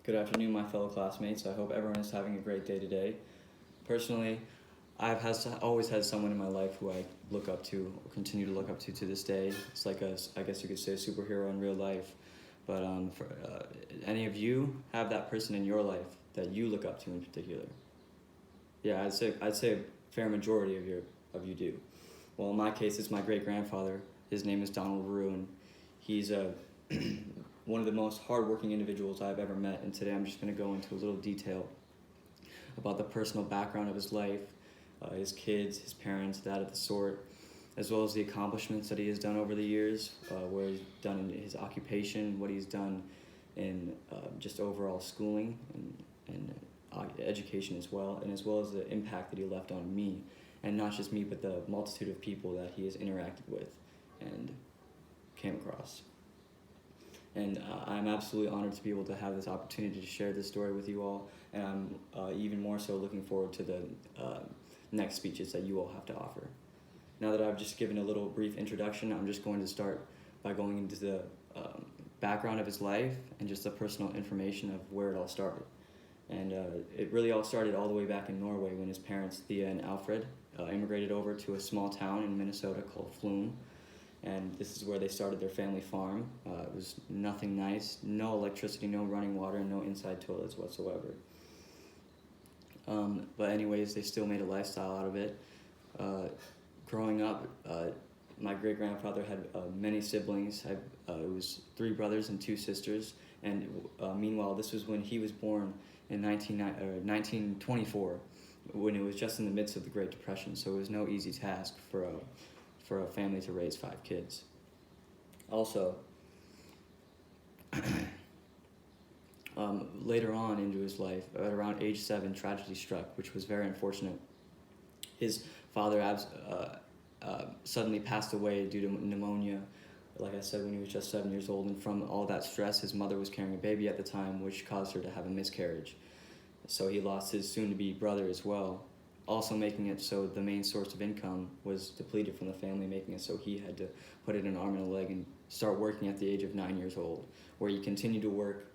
Good afternoon, my fellow classmates. I hope everyone is having a great day today. Personally, always had someone in my life who I look up to, or continue to look up to this day. It's like I guess you could say, a superhero in real life. But for any of you have that person in your life that you look up to in particular? Yeah, I'd say a fair majority of you do. Well, in my case, it's my great grandfather. His name is Donald Rue, and he's one of the most hardworking individuals I've ever met. And today I'm just going to go into a little detail about the personal background of his life, his kids, his parents, that of the sort, as well as the accomplishments that he has done over the years, what he's done in his occupation, what he's done in just overall schooling and education as well, and as well as the impact that he left on me, and not just me, but the multitude of people that he has interacted with and came across. And I'm absolutely honored to be able to have this opportunity to share this story with you all, and I'm even more so looking forward to the next speeches that you all have to offer. Now that I've just given a little brief introduction, I'm just going to start by going into the background of his life and just the personal information of where it all started. And it really all started all the way back in Norway when his parents, Thea and Alfred, immigrated over to a small town in Minnesota called Flume. And this is where they started their family farm. It was nothing nice, no electricity, no running water, and no inside toilets whatsoever. But anyways, they still made a lifestyle out of it. Growing up, my great-grandfather had many siblings. It was 3 brothers and 2 sisters. And meanwhile, this was when he was born in 1924, when it was just in the midst of the Great Depression. So it was no easy task for a family to raise 5 kids. Also, later on into his life, at around age 7, tragedy struck, which was very unfortunate. His father suddenly passed away due to pneumonia, like I said, when he was just 7 years old, and from all that stress, his mother was carrying a baby at the time, which caused her to have a miscarriage. So he lost his soon-to-be brother as well, also making it so the main source of income was depleted from the family, making it so he had to put in an arm and a leg and start working at the age of 9 years old, where he continued to work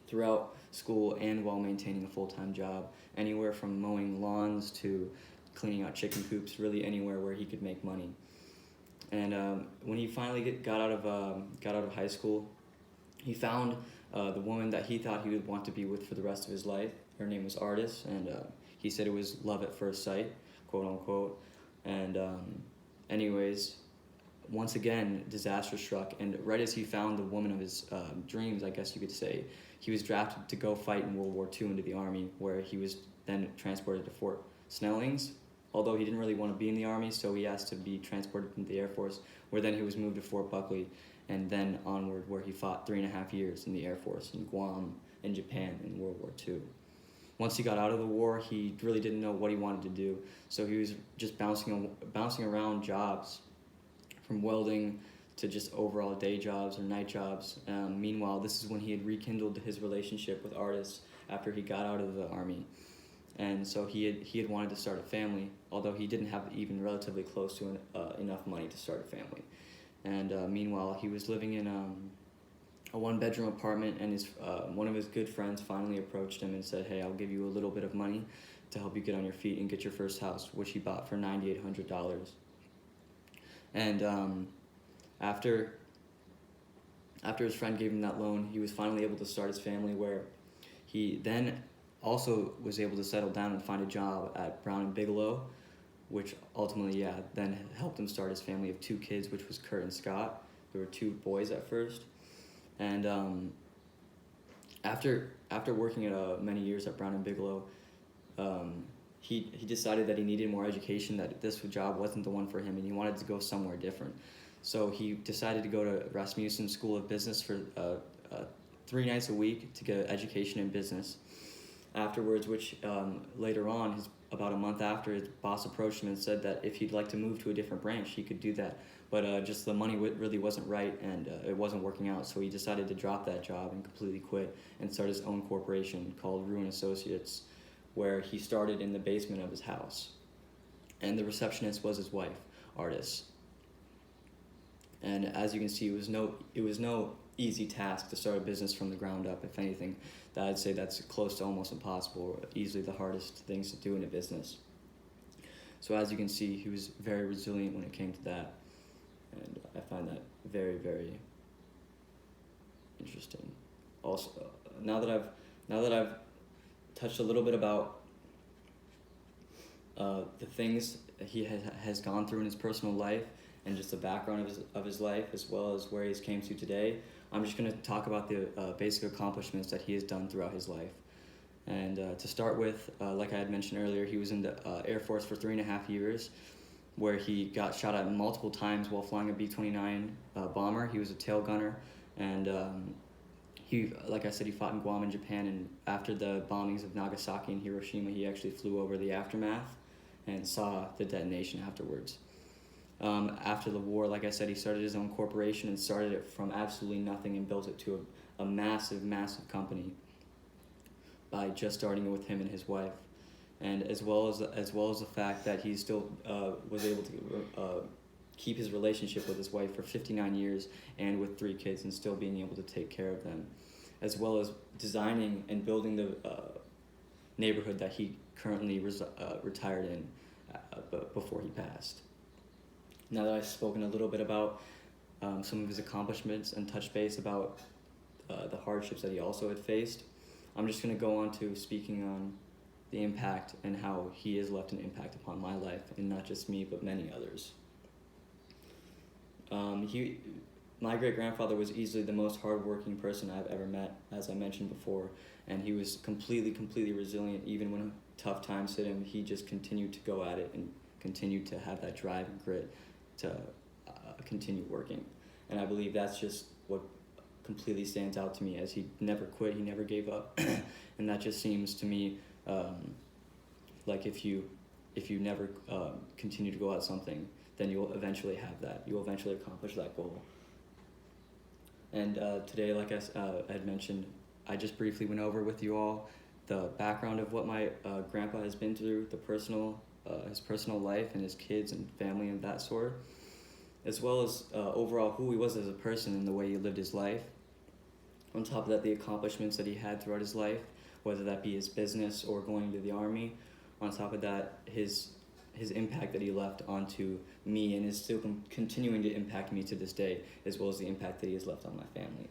throughout school and while maintaining a full-time job, anywhere from mowing lawns to cleaning out chicken coops, really anywhere where he could make money. And when he finally got out of high school, he found the woman that he thought he would want to be with for the rest of his life. Her name was Artis, and he said it was love at first sight, quote unquote. And anyways, once again, disaster struck, and right as he found the woman of his dreams, I guess you could say, he was drafted to go fight in World War II into the Army, where he was then transported to Fort Snellings, although he didn't really want to be in the Army, so he asked to be transported into the Air Force, where then he was moved to Fort Buckley, and then onward, where he fought 3.5 years in the Air Force in Guam and Japan in World War II. Once he got out of the war, he really didn't know what he wanted to do, so he was just bouncing around jobs, from welding to just overall day jobs or night jobs. Meanwhile, this is when he had rekindled his relationship with Artis after he got out of the Army. And so he had wanted to start a family, although he didn't have even relatively close to enough money to start a family. And meanwhile, he was living in a 1-bedroom apartment, and one of his good friends finally approached him and said, "Hey, I'll give you a little bit of money to help you get on your feet and get your first house," which he bought for $9,800. And after his friend gave him that loan, he was finally able to start his family, where he then also was able to settle down and find a job at Brown and Bigelow, which ultimately, then helped him start his family of 2 kids, which was Kurt and Scott. There were 2 boys at first. And after working at many years at Brown and Bigelow, he decided that he needed more education, that this job wasn't the one for him, and he wanted to go somewhere different. So he decided to go to Rasmussen School of Business for 3 nights a week to get an education in business. Afterwards, which later on, about a month after, his boss approached him and said that if he'd like to move to a different branch, he could do that. But just the money really wasn't right, and it wasn't working out. So he decided to drop that job and completely quit and start his own corporation called Ruin Associates, where he started in the basement of his house. And the receptionist was his wife, Artis. And as you can see, it was no easy task to start a business from the ground up. If anything, that I'd say that's close to almost impossible, or easily the hardest things to do in a business. So as you can see, he was very resilient when it came to that, and I find that very, very interesting. Also, now that I've touched a little bit about the things he has gone through in his personal life, and just the background of his life, as well as where he's came to today, I'm just going to talk about the basic accomplishments that he has done throughout his life. And to start with, like I had mentioned earlier, he was in the Air Force for 3.5 years, where he got shot at multiple times while flying a B-29 bomber. He was a tail gunner, and like I said, he fought in Guam in Japan, and after the bombings of Nagasaki and Hiroshima, he actually flew over the aftermath and saw the detonation afterwards. After the war, like I said, he started his own corporation and started it from absolutely nothing and built it to a massive, massive company by just starting it with him and his wife. And as well as the fact that he still was able to keep his relationship with his wife for 59 years and with 3 kids, and still being able to take care of them, as well as designing and building the neighborhood that he currently retired in before he passed. Now that I've spoken a little bit about some of his accomplishments and touched base about the hardships that he also had faced, I'm just going to go on to speaking on the impact and how he has left an impact upon my life, and not just me, but many others. My great-grandfather was easily the most hardworking person I've ever met, as I mentioned before, and he was completely resilient. Even when tough times hit him, he just continued to go at it and continued to have that drive and grit to continue working. And I believe that's just what completely stands out to me, as he never quit, he never gave up. And that just seems to me like if you never continue to go at something, then you'll eventually have that. You'll eventually accomplish that goal. And today, like I had mentioned, I just briefly went over with you all the background of what my grandpa has been through, his personal life and his kids and family and that sort, as well as overall who he was as a person and the way he lived his life. On top of that, the accomplishments that he had throughout his life, whether that be his business or going to the Army. On top of that, his impact that he left onto me and is still continuing to impact me to this day, as well as the impact that he has left on my family.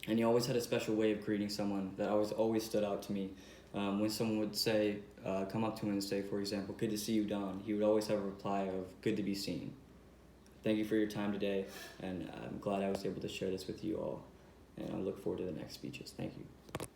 And he always had a special way of greeting someone that always stood out to me. When someone would say, come up to him and say, for example, "Good to see you, Don," he would always have a reply of, "Good to be seen." Thank you for your time today, and I'm glad I was able to share this with you all, and I look forward to the next speeches. Thank you.